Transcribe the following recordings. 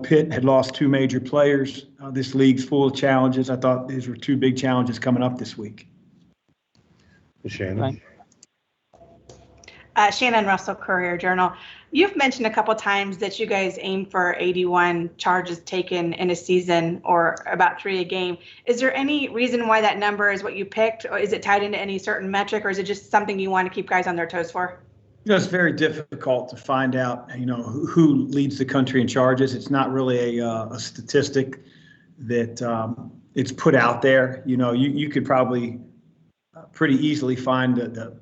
Pitt had lost two major players. This league's full of challenges. I thought these were two big challenges coming up this week. Shannon. Shannon Russell, Courier-Journal. You've mentioned a couple times that you guys aim for 81 charges taken in a season, or about 3 a game. Is there any reason why that number is what you picked, or is it tied into any certain metric, or is it just something you want to keep guys on their toes for? It's very difficult to find out, who leads the country in charges. It's not really a statistic that it's put out there. You could probably pretty easily find the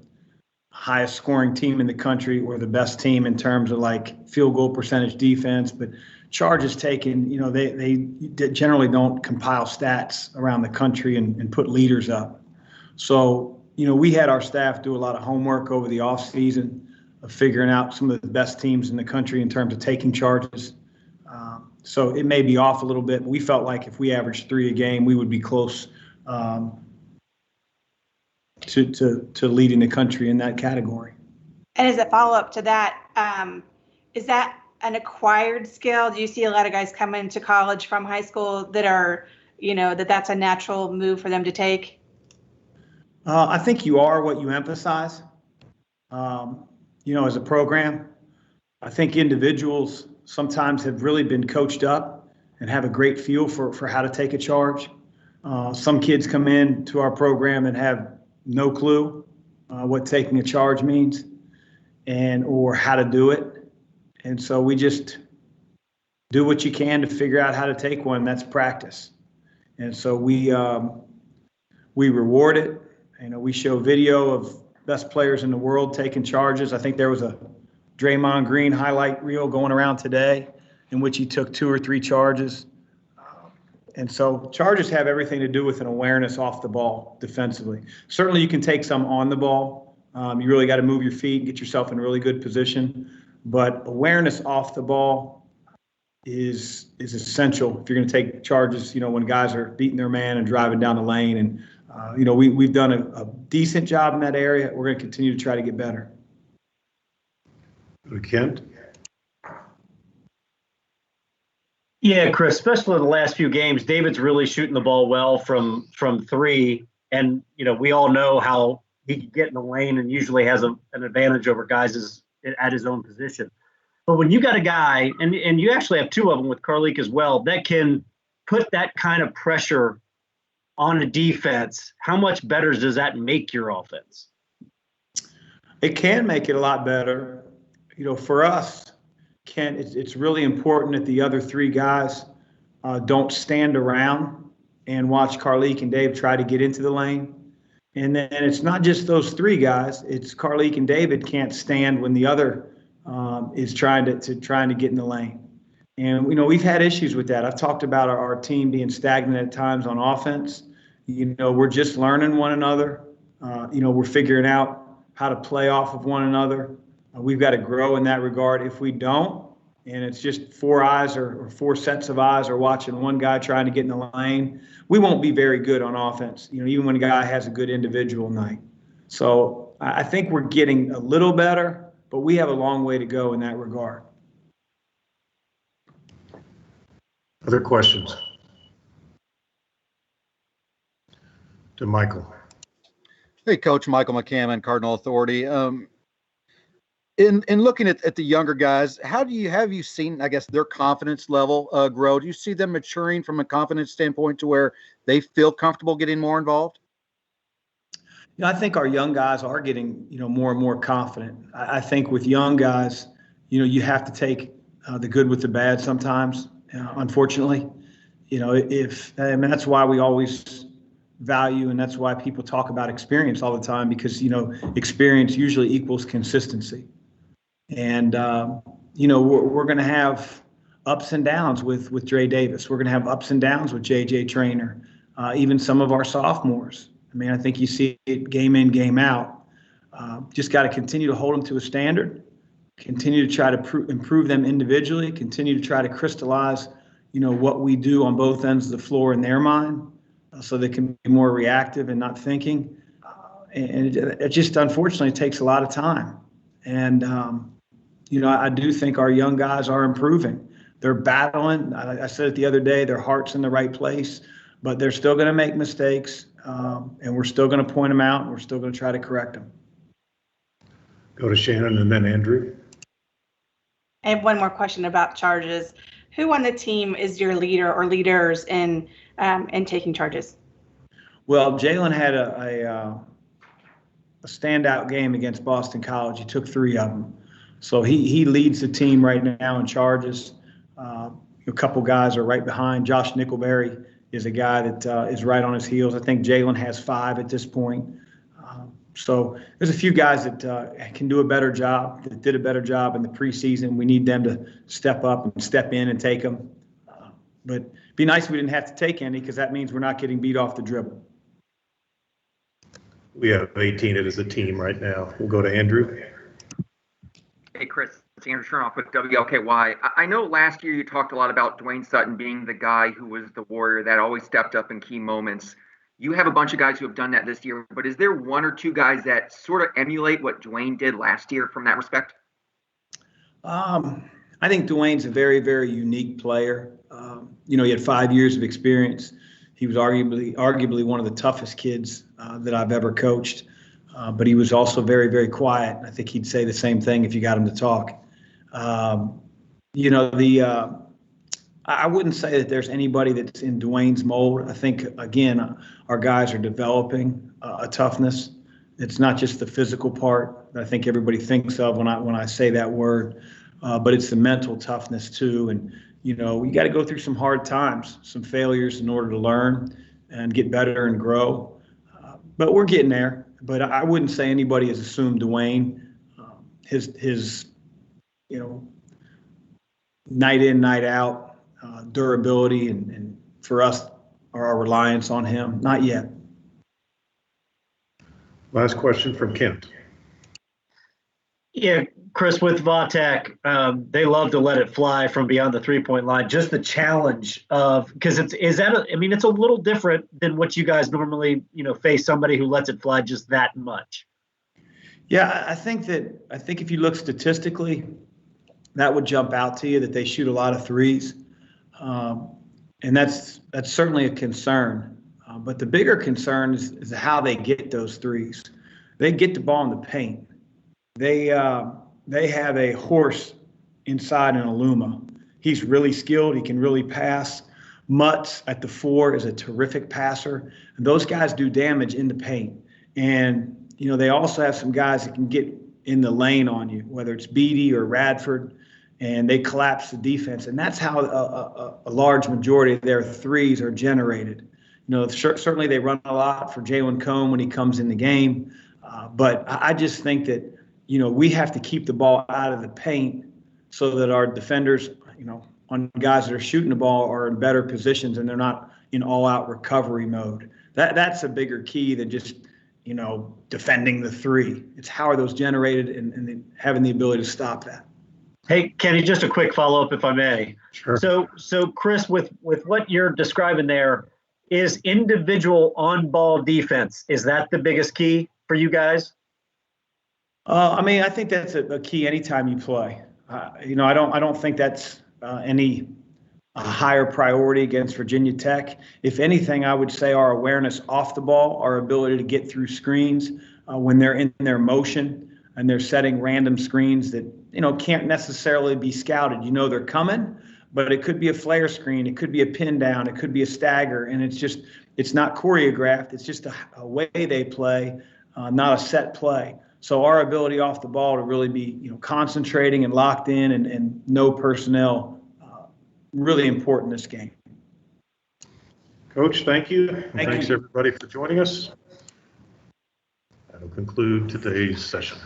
highest scoring team in the country or the best team in terms of like field goal percentage, defense, but charges taken, they generally don't compile stats around the country and put leaders up. So, we had our staff do a lot of homework over the off season of figuring out some of the best teams in the country in terms of taking charges. So it may be off a little bit, but we felt like if we averaged 3 a game, we would be close to leading the country in that category. And as a follow-up to that, is that an acquired skill? Do you see a lot of guys come into college from high school that are, that's a natural move for them to take? I think you are what you emphasize. As a program, I think individuals sometimes have really been coached up and have a great feel for how to take a charge. Some kids come in to our program and have no clue what taking a charge means or how to do it. And so we just do what you can to figure out how to take one. That's practice. And so we reward it. We show video of best players in the world taking charges. I think there was a Draymond Green highlight reel going around today in which he took 2 or 3 charges. And so charges have everything to do with an awareness off the ball defensively. Certainly you can take some on the ball. You really got to move your feet, get yourself in a really good position. But awareness off the ball is essential if you're going to take charges, when guys are beating their man and driving down the lane. And, we've done a decent job in that area. We're going to continue to try to get better. Kent? Yeah, Chris, especially in the last few games, David's really shooting the ball well from 3. And, we all know how he can get in the lane and usually has an advantage over guys at his own position. But when you got a guy, and you actually have 2 of them with Carlik as well, that can put that kind of pressure on a defense, how much better does that make your offense? It can make it a lot better. For us, Ken, it's really important that the other 3 guys don't stand around and watch Carlik and Dave try to get into the lane. And then it's not just those 3 guys. It's Carlik and David can't stand when the other is trying to get in the lane. And, we've had issues with that. I've talked about our team being stagnant at times on offense. We're just learning one another. We're figuring out how to play off of one another. We've got to grow in that regard. If we don't, and it's just 4 eyes or 4 sets of eyes are watching one guy trying to get in the lane, we won't be very good on offense, even when a guy has a good individual night. So I think we're getting a little better, but we have a long way to go in that regard. Other questions? To Michael. Hey, Coach. Michael McCammon, Cardinal Authority. In looking at the younger guys, have you seen, I guess, their confidence level grow? Do you see them maturing from a confidence standpoint to where they feel comfortable getting more involved? I think our young guys are getting, more and more confident. I think with young guys, you have to take the good with the bad sometimes, unfortunately. That's why we always value, and that's why people talk about experience all the time, because, experience usually equals consistency. And, we're going to have ups and downs with Dre Davis. We're going to have ups and downs with JJ Traynor, even some of our sophomores. I think you see it game in, game out. Just got to continue to hold them to a standard, continue to try to improve them individually, continue to try to crystallize, what we do on both ends of the floor in their mind, so they can be more reactive and not thinking. And it just unfortunately takes a lot of time. And, I do think our young guys are improving. they're battling. I said it the other day, their heart's in the right place, but they're still going to make mistakes, and we're still going to point them out, and we're still going to try to correct them. Go to Shannon and then Andrew. I have one more question about charges. Who on the team is your leader or leaders in taking charges? Well, Jalen had a standout game against Boston College. He took 3 of them. So he leads the team right now in charges. A couple guys are right behind. Josh Nickelberry is a guy that is right on his heels. I think Jalen has 5 at this point. So there's a few guys that can do a better job, that did a better job in the preseason. We need them to step up and step in and take them. But it'd be nice if we didn't have to take any, because that means we're not getting beat off the dribble. We have 18 as a team right now. We'll go to Andrew. Hey, Chris, it's Andrew Chernoff with WLKY. I know last year you talked a lot about Dwayne Sutton being the guy who was the warrior that always stepped up in key moments. You have a bunch of guys who have done that this year, but is there 1 or 2 guys that sort of emulate what Dwayne did last year from that respect? I think Dwayne's a very, very unique player. He had 5 years of experience. He was arguably one of the toughest kids that I've ever coached, but he was also very, very quiet. I think he'd say the same thing if you got him to talk. I wouldn't say that there's anybody that's in Dwayne's mold. I think, again, our guys are developing a toughness. It's not just the physical part that I think everybody thinks of when I say that word, but it's the mental toughness too. And, you got to go through some hard times, some failures in order to learn and get better and grow. But we're getting there. But I wouldn't say anybody has assumed Dwayne. His night in, night out, durability and for us, our reliance on him, not yet. Last question from Kent. Yeah, Chris, with Vatek, they love to let it fly from beyond the 3-point line. Just the challenge of, because it's a little different than what you guys normally, face somebody who lets it fly just that much. Yeah, I think if you look statistically, that would jump out to you that they shoot a lot of threes. And that's certainly a concern. But the bigger concern is how they get those threes. They get the ball in the paint. They have a horse inside an Aluma. He's really skilled. He can really pass. Mutz at the 4 is a terrific passer. And those guys do damage in the paint. And, they also have some guys that can get in the lane on you, whether it's Beatty or Radford, and they collapse the defense. And that's how a large majority of their threes are generated. Certainly they run a lot for Jalen Cone when he comes in the game. But I just think that, we have to keep the ball out of the paint so that our defenders, on guys that are shooting the ball are in better positions and they're not in all-out recovery mode. That's a bigger key than just, defending the 3. It's how are those generated and having the ability to stop that. Hey, Kenny, just a quick follow-up, if I may. Sure. So Chris, with what you're describing there, is individual on-ball defense, is that the biggest key for you guys? I think that's a key anytime you play. I don't think that's any higher priority against Virginia Tech. If anything, I would say our awareness off the ball, our ability to get through screens when they're in their motion and they're setting random screens that, can't necessarily be scouted. They're coming, but it could be a flare screen. It could be a pin down. It could be a stagger. And it's not choreographed. It's just a way they play, not a set play. So our ability off the ball to really be, concentrating and locked in and know personnel, really important in this game. Coach, thank you. Thanks everybody for joining us. That'll conclude today's session.